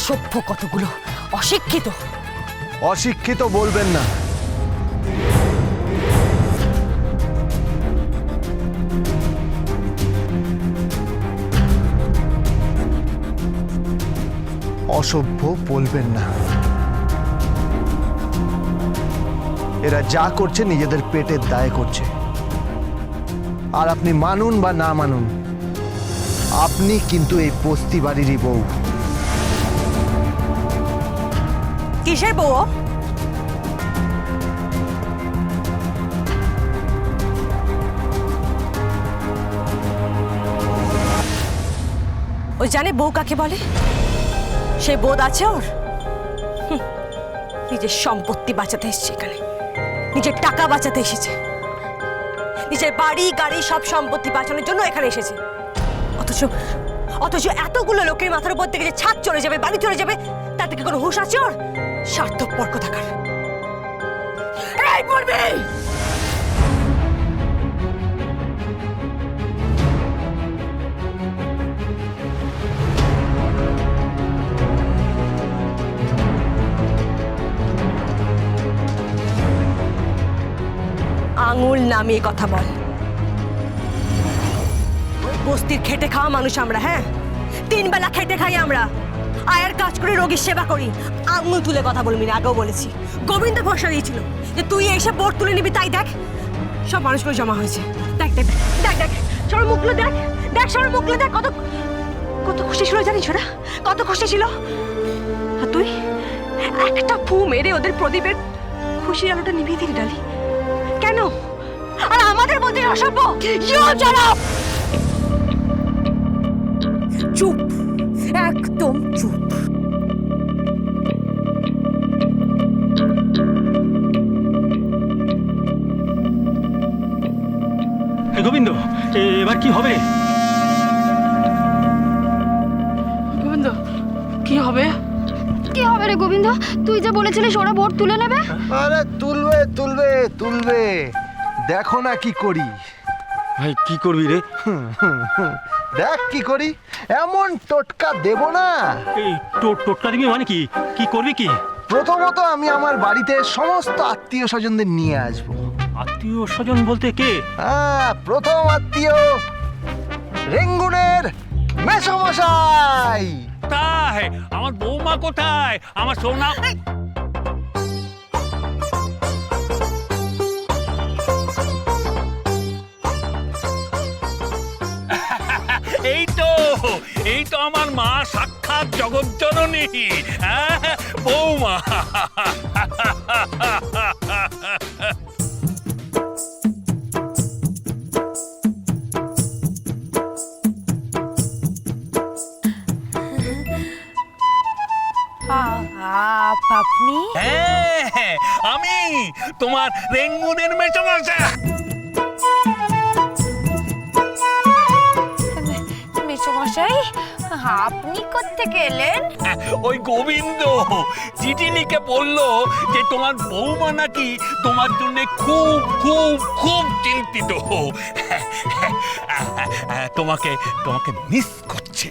অসভ্য কতগুলো, অশিক্ষিত। অশিক্ষিত বলবেন না। অসভ্য বলবেন না। এরা যা করছে নিজেদের পেটের দায়ে করছে। আর আপনি মানুন বা না মানুন, আপনি কিন্তু এই বস্তি বাড়িরই বউ। কিসের বউ? ওই জানে বউ কাকে বলে? সে বোধ আছে ওর? নিজের সম্পত্তি বাঁচাতে এসেছে এখানে, নিজের টাকা বাঁচাতে এসেছে, নিজের বাড়ি গাড়ি সব সম্পত্তি বাঁচানোর জন্য এখানে এসেছে। অথচ অথচ এতগুলো লোকের মাথার উপর থেকে যে ছাদ চলে যাবে, বাড়ি চলে যাবে, তার থেকে কোনো হুঁশ আছে ওর? স্বার্থপর কোথাকার। এই পড়বে আঙুল নামিয়ে কথা বল। বস্তির খেটে খাওয়া মানুষ আমরা, হ্যাঁ, 3 বেলা খেটে খাই আমরা, আয়ার কাজ করে রোগীর সেবা করি। আঙুল তুলে কথা বলবি না, আগেও বলেছি। গোবিন্দ ভরসা দিয়েছিল যে তুই এসে বোর্ড তুলে নিবি, তাই দেখ সব মানুষগুলো জমা হয়েছে। দেখ দেখ দেখ দেখ সবার মুখগুলো দেখ, দেখ সবার মুখগুলো দেখ, কত কত খুশি ছিল জানিস ওরা, কত খুশি ছিল। আর তুই একটা ফু মেরে ওদের প্রদীপের খুশির আলোটা নিভিয়ে দিলি ডালি। কেন? আর আমাদের মধ্যে অসভ্য। চুপ, একদম চুপ। গোবিন্দ, এবার কি হবে? গোবিন্দ, কি হবে? কি হবে রে গোবিন্দ? তুই যে বলেছিলিস ওরা ভোট তুলে নেবে। আরে তুলবে তুলবে তুলবে, দেখো না কি করি। ভাই কি করবি রে? দেখ কি করি, এমন টোটকা দেব না। এই টোটকা দিবি মানে কি? কি করবি কি? প্রথমত আমি আমার বাড়িতে সমস্ত আত্মীয় স্বজনদের নিয়ে আসবো। আত্মীয় স্বজন বলতে কে? প্রথম আত্মীয় রেঙ্গুনের মেসমশাই। কোথায় আমার বৌমা? কোথায় আমার সোনা? এই তো আমার মা, সাক্ষাৎ জগজ্জননী, বৌমা। আপনি? হ্যাঁ, আমি তোমার রেঙ্গুনের মেসমশাই। মেসমশাই, আপনি কোত্থেকে এলেন? ওই গোবিন্দ চিঠি লিখে বললো যে তোমার বৌমা নাকি তোমার জন্য খুব খুব খুব চিন্তিত, তোমাকে তোমাকে মিস করছে।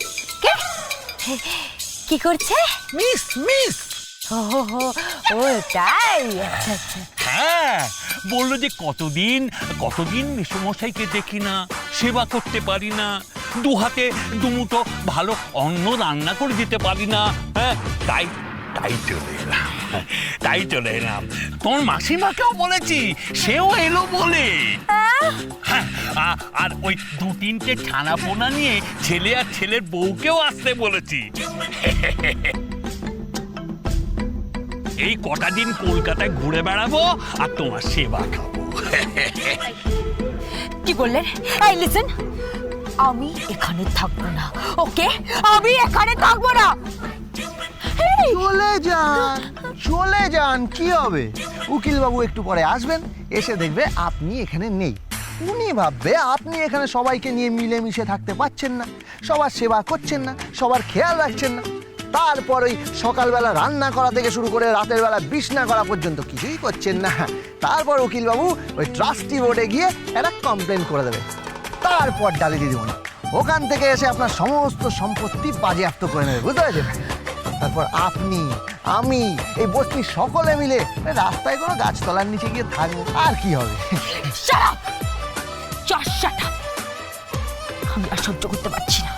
কি করছে? Miss miss. ও তাই? আচ্ছা আচ্ছা। হ্যাঁ, বললো যে কতদিন কতদিন মেসমশাইকে দেখি না, সেবা করতে পারি না, দু হাতে দুমুঠো ভালো অন্ন রান্না করে দিতে পারি না। হ্যাঁ, তাই তাই চলে এলাম। তোর মাসিমাকেও বলেছি, সেও এলো বলে। হ্যাঁ, আর ওই 2-3টে ছানা পোনা নিয়ে ছেলে আর ছেলের বউকেও আসতে বলেছি। এই কটা দিন কলকাতায় ঘুরে বেড়াবো আর তোমার সেবা খাবো। কি বললেন? এই লিসেন, আমি এখানে থাকবো না, ওকে? আমি এখানে থাকবো না। চলে যান, চলে যান, কি হবে? উকিল বাবু একটু পরে আসবেন, এসে দেখবে আপনি এখানে নেই। উনি ভাববে আপনি এখানে সবাইকে নিয়ে মিলেমিশে থাকতে পারছেন না, সবার সেবা করছেন না, সবার খেয়াল রাখছেন না। তারপর ওই সকালবেলা রান্না করা থেকে শুরু করে রাতের বেলা বিছনা করা পর্যন্ত কিছুই করছেন না। তারপর উকিলবাবু ওই ট্রাস্টি বোর্ডে গিয়ে একটা কমপ্লেন করে দেবে। তারপর ডালি দিদিমণি ওখান থেকে এসে আপনার সমস্ত সম্পত্তি বাজেয়াপ্ত করে নেবে, বুঝতে পেরেছেন? তারপর আপনি, আমি, এই বস্তির সকলে মিলে রাস্তায় কোনো গাছতলার নিচে গিয়ে থাকবো, আর কি হবে? Shut up! Just shut up! আমি আর সহ্য করতে পারছি না,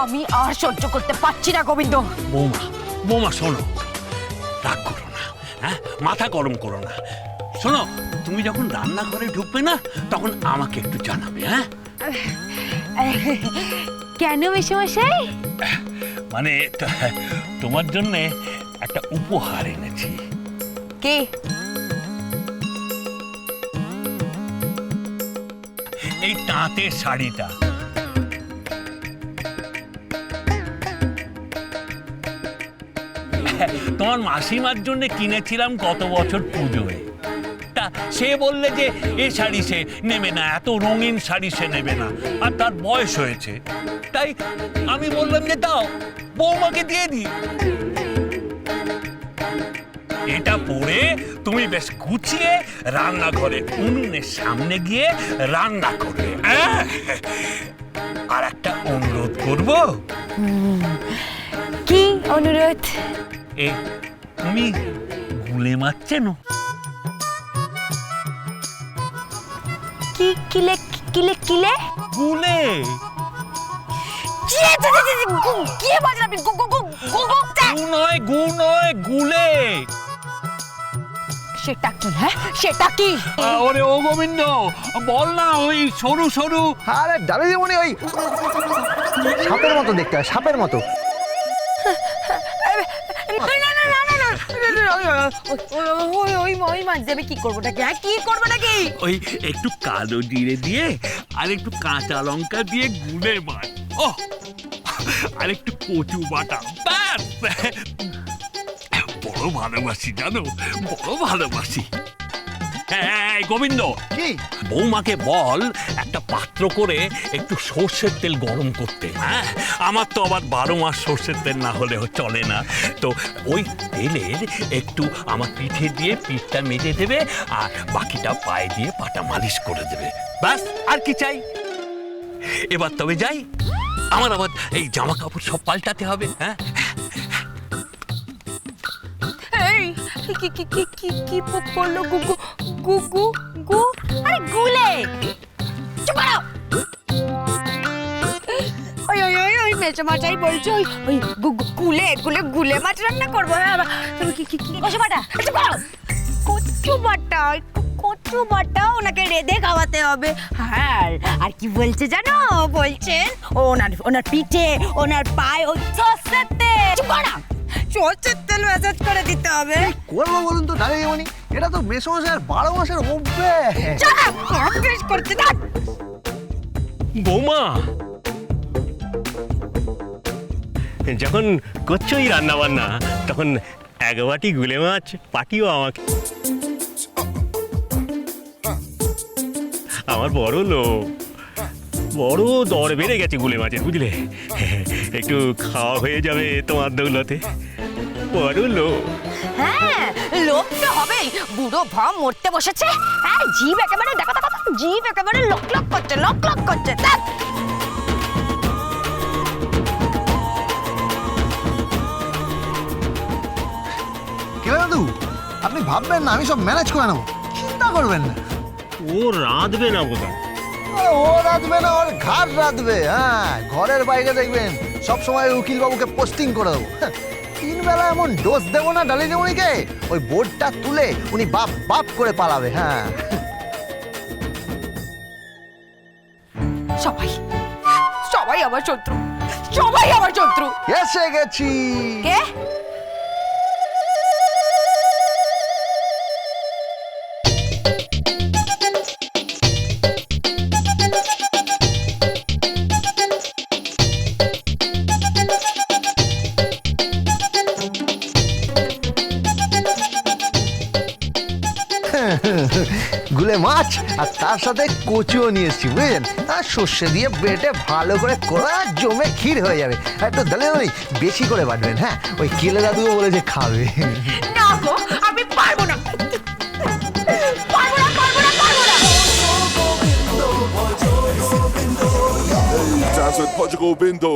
আমি আর সহ্য করতে পারছি না গোবিন্দ। বৌমা, বৌমা শোনো, রাগ করো না, হ্যাঁ, মাথা গরম করো না। শোনো, তুমি যখন রান্নাঘরে ঢুকবে না, তখন আমাকে একটু জানাবে, হ্যাঁ? কেন মেশামশাই? মানে তোমার জন্য একটা উপহার এনেছি। কে? এই তাঁতের শাড়িটা। তোমার মাসিমার জন্য কিনেছিলাম গত বছর পুজোয়। তা সে বললে যে এই শাড়ি সে নেবে না, এত রঙিন শাড়ি সে নেবে না, আর তার বয়স হয়েছে। তাই আমি বললাম যে দাও, বৌমাকে দিয়ে দিই। এটা পরে তুমি বেশ গুছিয়ে রান্নাঘরে উনুনের সামনে গিয়ে রান্না করবে। আর একটা অনুরোধ করব। কি অনুরোধ? তুমি গুলে মাছ চেনো? কি কিলে কিলে কিলে? গুলে। কি বলেন আপনি? গু নয়, গু নয়, গুলে। সেটা কি? হ্যাঁ, সেটা কি? ওরে ও গোবিন্দ, বল না, ওই সরু সরু। আরে ডালে যেমন ওই সাপের মতো দেখতে হয়, সাপের মতো। ওই মাছ দেবে, কি করবো নাকি? হ্যাঁ, কি করবো নাকি? ওই একটু কালো জিরে দিয়ে আর একটু কাঁচা লঙ্কা দিয়ে গুলে মাছ, ও আর একটু কচু বাটা, ব্যাস। বড় ভালোবাসি জানো, বড় ভালোবাসি। এই গোবিন্দ, কি? বৌমাকে বল একটা পাত্র করে একটু সর্ষের তেল গরম করতে। হ্যাঁ, আমার তো আবার 12 মাস সর্ষের তেল না হলেও চলে না। তো ওই তেলের একটু আমার পিঠে দিয়ে পিঠটা মেজে দেবে, আর বাকিটা পায়ে দিয়ে পাটা মালিশ করে দেবে, ব্যাস। আর কি চাই? এবার তবে যাই, আমার আবার এই জামা কাপড় সব পাল্টাতে হবে। হ্যাঁ, এই কি কি কি কি কি পড়লো? গুগু গুগু গু, আরে গুলে। চুপ করো। ওই ওই ওই ওই মেচমাচাই বলছো, ওই গুলে গুলে গুলে মাছ রান্না করবো। হ্যাঁ, তুমি কি কি কি কচু বাটা? চুপ করো। কচু বাটা, কচু বাটা ওনাকে রেঁধে খাওয়াতে হবে। হ্যাঁ, আর কি বলছে জানো? বলছেন ওনার পিঠে, ওনার পায়ে ওই সর্ষের তেল। চুপ করো। সর্ষের তেল ম্যাসাজ করে দিতে হবে। করবো বলুন তো ডালে যেমন, এটা তো মেসমশাইয়ের 12 মাসের অভ্যেস। করতে না। বৌমা, যখন করছো এই রান্না বান্না, তখন এক বাটি গুলে মাছ পাঠিও আমাকে। আমার বড় লোক, বড় দর বেড়ে গেছে গুলে মাছের, বুঝলে? একটু খাওয়া হয়ে যাবে তোমার দৌলতে। বড় লোক। হ্যাঁ, লোভ তো হবেই। বুড়ো ভাম মরতে বসেছে। হ্যাঁ, জিভ একেবারে দেখো দেখো, জিভ একেবারে লক লক করছে, লক লক করছে। দেখ, কেন দাদু, আপনি ভাববেন না আমি সব ম্যানেজ করে নেবো, চিন্তা করবেন না। ও রাঁধবে না বোধ হয়। ও রাঁধবে না, ওর ঘাট রাঁধবে। হ্যাঁ, ঘরের বাইরে দেখবেন সব সময় উকিল বাবুকে পোস্টিং করে দেবো। 3 বেলা এমন ডোজ দেবো না ডালি যেমনকে, ওই বোর্ডটা তুলে উনি বাপ বাপ করে পালাবে। হ্যাঁ, সবাই সবাই আমার শত্রু, সবাই আমার শত্রু। এসে গেছি। কে? গুলে মাছ আর তার সাথে কচুও নিয়ে এসছি, বুঝলেন? আর সর্ষে দিয়ে বেটে ভালো করে করা জমে ক্ষীর হয়ে যাবে। আর একটু দালে বেশি করে বাটবেন। হ্যাঁ, ওই কেলে দাদুও বলে যে খাবে। না গো, আমি পারবো না, পারবো না, পারবো না, পারবো না। Dance with Portugal Bindo.